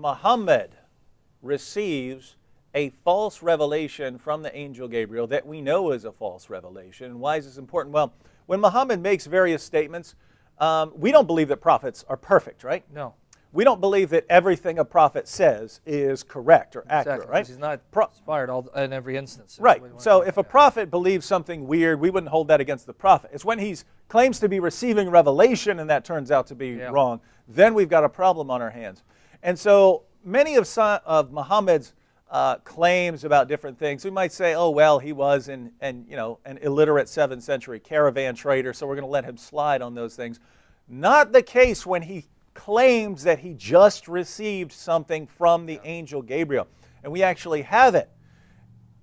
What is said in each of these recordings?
Muhammad receives a false revelation from the angel Gabriel that we know is a false revelation. And why is this important? Well, when Muhammad makes various statements, we don't believe that prophets are perfect, right? No. We don't believe that everything a prophet says is correct or accurate, right? He's not inspired in every instance. Right. So if a prophet believes something weird, we wouldn't hold that against the prophet. It's when he claims to be receiving revelation and that turns out to be wrong, then we've got a problem on our hands. And so many of Muhammad's claims about different things, we might say, oh, well, he was an illiterate 7th century caravan trader, so we're going to let him slide on those things. Not the case when he claims that he just received something from the angel Gabriel. And we actually have it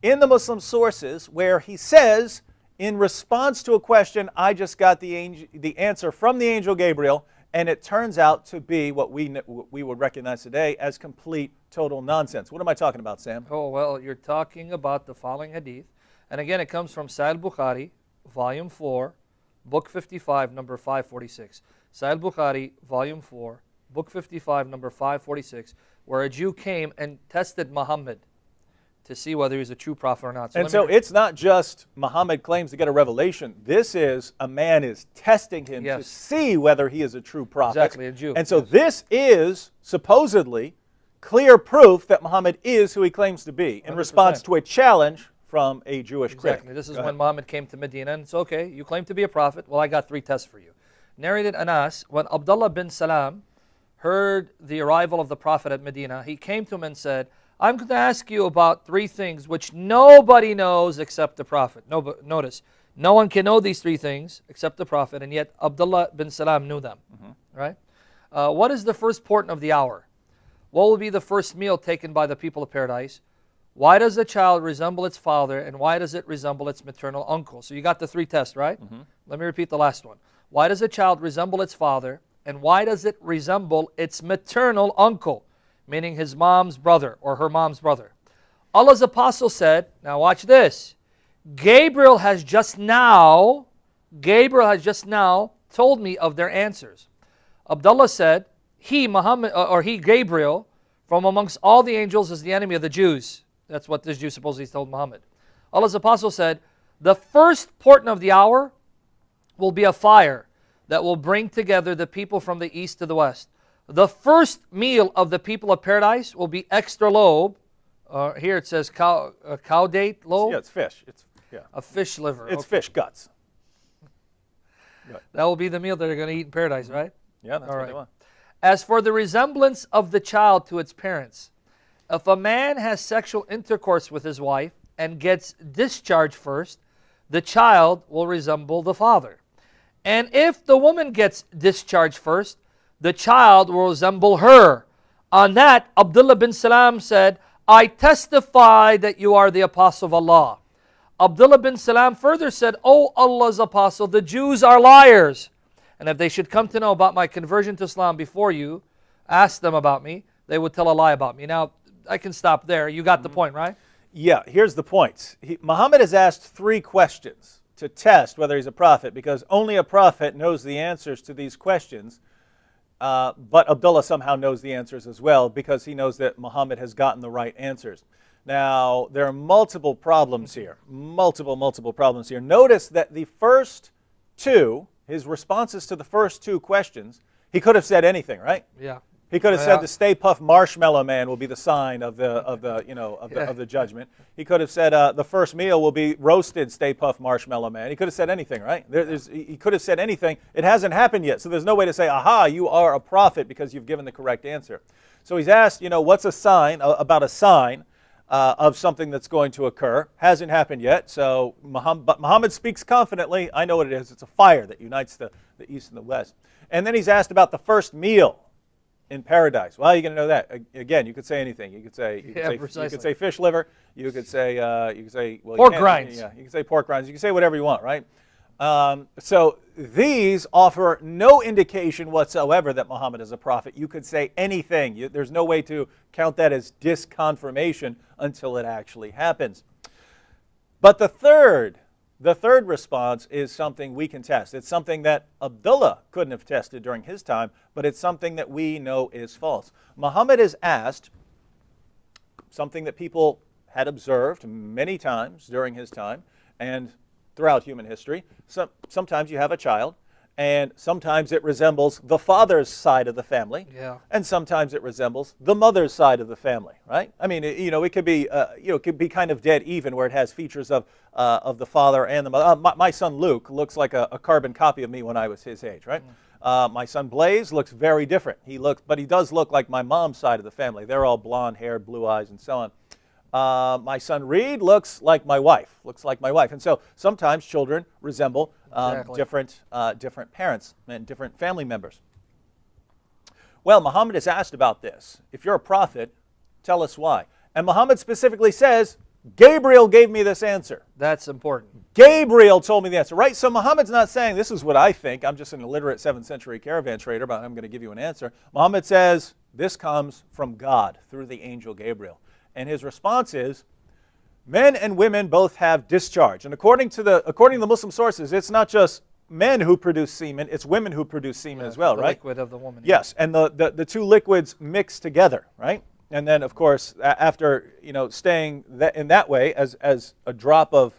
in the Muslim sources where he says, in response to a question, I just got the answer from the angel Gabriel, and it turns out to be what we would recognize today as complete, total nonsense. What am I talking about, Sam? Oh, well, you're talking about the following hadith. And again, it comes from Sahih Bukhari, Volume 4, Book 55, number 546. Sahih Bukhari, Volume 4, Book 55, number 546, where a Jew came and tested Muhammad to see whether he's a true prophet or not. So it's not just Muhammad claims to get a revelation. This is a man is testing him to see whether he is a true prophet. Exactly, a Jew. And so this is supposedly clear proof that Muhammad is who he claims to be in 100%. Response to a challenge from a Jewish critic. Exactly. This is when Muhammad came to Medina, and it's okay, you claim to be a prophet. Well, I got 3 tests for you. Narrated Anas, when Abdullah bin Salam heard the arrival of the Prophet at Medina, he came to him and said, I'm going to ask you about 3 things which nobody knows except the Prophet. Notice, no one can know these 3 things except the Prophet, and yet Abdullah bin Salam knew them. Right? What is the first portion of the hour? What will be the first meal taken by the people of paradise? Why does a child resemble its father, and why does it resemble its maternal uncle? So you got the 3 tests, right? Let me repeat the last one. Why does a child resemble its father, and why does it resemble its maternal uncle, meaning his mom's brother or her mom's brother? Allah's apostle said, now watch this, Gabriel has just now told me of their answers. Abdullah said, he, Gabriel, from amongst all the angels is the enemy of the Jews. That's what this Jew supposedly told Muhammad. Allah's apostle said, the first portion of the hour will be a fire that will bring together the people from the east to the west. The first meal of the people of paradise will be extra lobe. Here it says cow date lobe. Yeah, it's fish. A fish liver. It's fish guts. That will be the meal that they're going to eat in paradise, right? Yeah, that's what they want. As for the resemblance of the child to its parents, if a man has sexual intercourse with his wife and gets discharged first, the child will resemble the father. And if the woman gets discharged first, the child will resemble her. On that, Abdullah bin Salam said, I testify that you are the apostle of Allah. Abdullah bin Salam further said, O Allah's apostle, the Jews are liars. And if they should come to know about my conversion to Islam before you, ask them about me, they would tell a lie about me. Now, I can stop there. You got the point, right? Yeah, here's the point. Muhammad has asked 3 questions to test whether he's a prophet, because only a prophet knows the answers to these questions. But Abdullah somehow knows the answers as well, because he knows that Muhammad has gotten the right answers. Now, there are multiple problems here. Multiple problems here. Notice that the first 2, his responses to the first 2 questions, he could have said anything, right? Yeah. He could have said the Stay Puft Marshmallow Man will be the sign of the judgment. He could have said the first meal will be roasted Stay Puft Marshmallow Man. He could have said anything, right? He could have said anything. It hasn't happened yet, so there's no way to say, aha, you are a prophet because you've given the correct answer. So he's asked, what's a sign, about a sign of something that's going to occur. Hasn't happened yet, so Muhammad speaks confidently. I know what it is. It's a fire that unites the east and the west. And then he's asked about the first meal in paradise. Well, how are you going to know that? Again, you could say anything. You could say fish liver. You could say pork rinds. Yeah, you could say pork rinds. You can say whatever you want, right? So these offer no indication whatsoever that Muhammad is a prophet. You could say anything. There's no way to count that as disconfirmation until it actually happens. But the third The third response is something we can test. It's something that Abdullah couldn't have tested during his time, but it's something that we know is false. Muhammad is asked something that people had observed many times during his time and throughout human history. Sometimes you have a child, and sometimes it resembles the father's side of the family, and sometimes it resembles the mother's side of the family, right? I mean, it could be, it could be kind of dead even, where it has features of the father and the mother. My son Luke looks like a carbon copy of me when I was his age, right? My son Blaze looks very different. But he does look like my mom's side of the family. They're all blonde-haired, blue eyes, and so on. My son Reed looks like my wife. And so sometimes children resemble different parents and different family members. Well, Muhammad is asked about this. If you're a prophet, tell us why. And Muhammad specifically says, Gabriel gave me this answer. That's important. Gabriel told me the answer, right? So Muhammad's not saying, this is what I think. I'm just an illiterate 7th century caravan trader, but I'm going to give you an answer. Muhammad says, this comes from God through the angel Gabriel. And his response is, men and women both have discharge. And according to the Muslim sources, it's not just men who produce semen, it's women who produce semen as well, the right? Liquid of the woman. Yes, and the two liquids mix together, right? And then, of course, after staying in that way as a drop of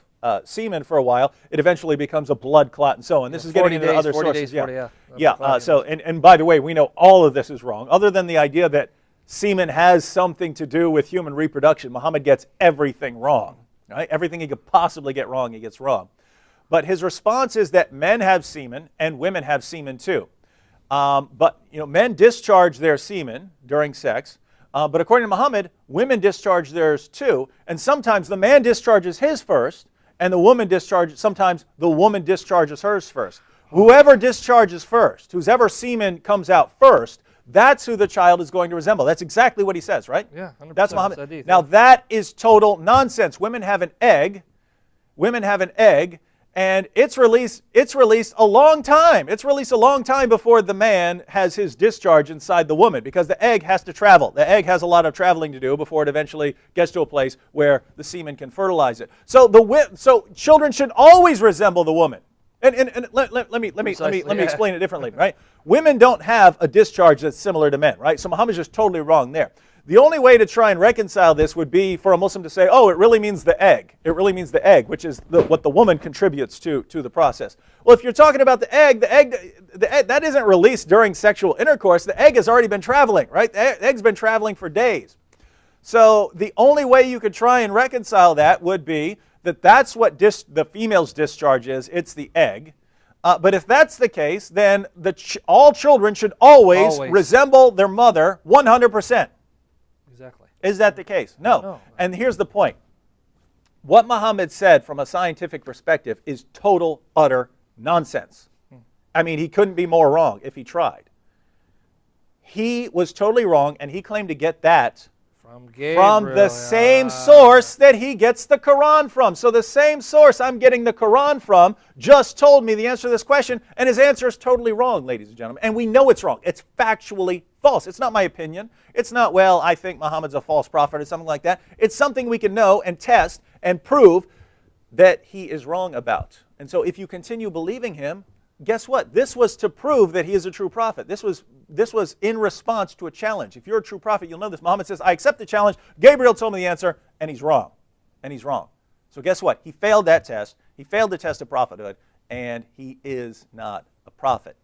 semen for a while, it eventually becomes a blood clot and so on. This is getting into other 40 sources. Days, 40, So, and by the way, we know all of this is wrong, other than the idea that semen has something to do with human reproduction. Muhammad gets everything wrong, right? Everything he could possibly get wrong, he gets wrong. But his response is that men have semen and women have semen too. But men discharge their semen during sex. But according to Muhammad, women discharge theirs too. And sometimes the man discharges his first, and sometimes the woman discharges hers first. Whoever discharges first, whoever semen comes out first, that's who the child is going to resemble. That's exactly what he says, right? Yeah, 100%. That's Muhammad. Now that is total nonsense. Women have an egg. And it's released a long time. It's released a long time before the man has his discharge inside the woman, because the egg has to travel. The egg has a lot of traveling to do before it eventually gets to a place where the semen can fertilize it. So children should always resemble the woman. And let me explain it differently, right? Women don't have a discharge that's similar to men, right? So Muhammad's just totally wrong there. The only way to try and reconcile this would be for a Muslim to say, oh, it really means the egg. It really means the egg, which is what the woman contributes to the process. Well, if you're talking about the egg that isn't released during sexual intercourse. The egg has already been traveling, right? The egg's been traveling for days. So the only way you could try and reconcile that would be that's what the female's discharge is. It's the egg. But if that's the case, then all children should always resemble their mother 100%. Exactly. Is that the case? No. And here's the point. What Muhammad said from a scientific perspective is total, utter nonsense. I mean, he couldn't be more wrong if he tried. He was totally wrong, and he claimed to get that from the same source that he gets the Quran from. So the same source I'm getting the Quran from just told me the answer to this question, and his answer is totally wrong, ladies and gentlemen. And we know it's wrong. It's factually false. It's not my opinion. It's not, well, I think Muhammad's a false prophet or something like that. It's something we can know and test and prove that he is wrong about. And so if you continue believing him, guess what? This was to prove that he is a true prophet. This was in response to a challenge. If you're a true prophet, you'll know this. Muhammad says, I accept the challenge. Gabriel told me the answer, and he's wrong. And he's wrong. So guess what? He failed that test. He failed the test of prophethood, and he is not a prophet.